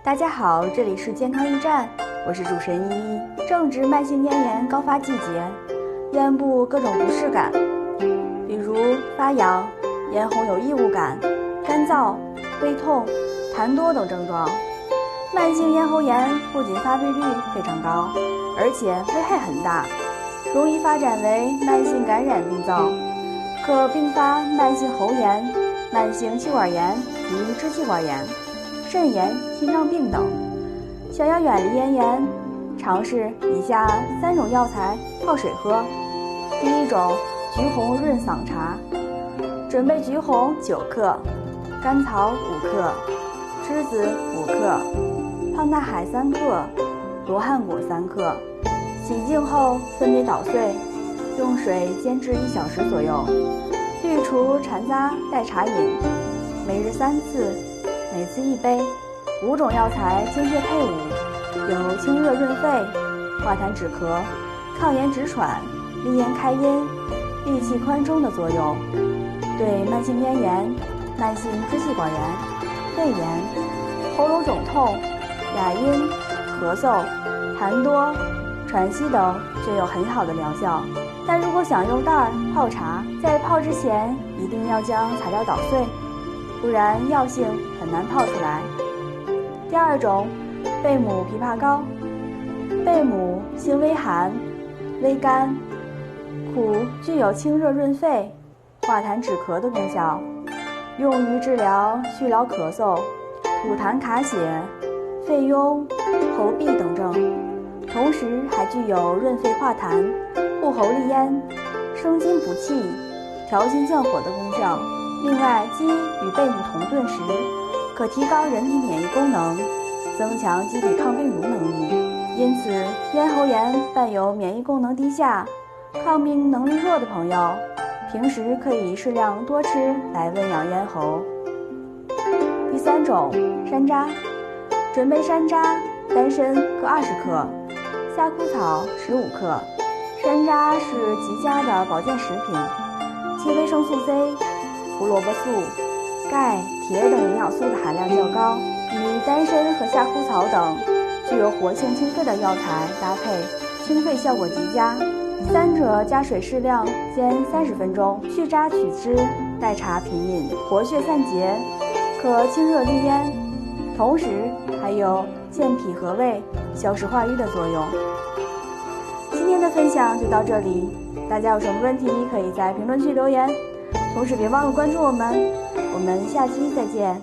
大家好，这里是健康驿站，我是主持人依依。正值慢性咽炎高发季节，咽部各种不适感，比如发痒、咽喉有异物感、干燥、胃痛、痰多等症状。慢性咽喉炎不仅发病率非常高，而且危害很大，容易发展为慢性感染病灶，可并发慢性喉炎、慢性气管炎及支气管炎、肾炎、心脏病等。想要远离咽炎，尝试以下3种药材泡水喝。第一种，橘红润嗓茶。准备橘红9克，甘草5克，栀子5克，胖大海3克，罗汉果3克。洗净后分别捣碎，用水煎至1小时左右，滤除残渣代茶饮，每日3次，每次1杯。5种药材精确配伍，有清热润肺、化痰止咳、抗炎止喘、利咽开阴、利气宽中的作用，对慢性咽炎、慢性支气管炎、肺炎、喉咙肿痛、哑音、咳嗽、痰多、喘息等均有很好的疗效。但如果想用袋泡茶，在泡之前一定要将材料捣碎，不然药性很难泡出来。第二种，贝母枇杷膏。贝母性微寒、微甘，苦，具有清热润肺、化痰止咳的功效，用于治疗虚劳咳嗽、吐痰卡血、肺痈、喉痹等症，同时还具有润肺化痰、护喉利咽、生津补气、调心降火的功效。另外，鸡与贝母同炖时，可提高人体免疫功能，增强机体抗病毒能力。因此，咽喉炎伴有免疫功能低下、抗病能力弱的朋友，平时可以适量多吃来温养咽喉。第3种，山楂。准备山楂、丹参各20克，夏枯草15克。山楂是极佳的保健食品，其维生素 C、胡萝卜素、钙、铁等营养素的含量较高，与丹参和夏枯草等具有活性清肺的药材搭配，清肺效果极佳。3者加水适量煎30分钟，去渣取汁，代茶品饮，活血散结，可清热利咽，同时还有健脾和胃、消食化瘀的作用。今天的分享就到这里，大家有什么问题可以在评论区留言，同时别忘了关注我们下期再见。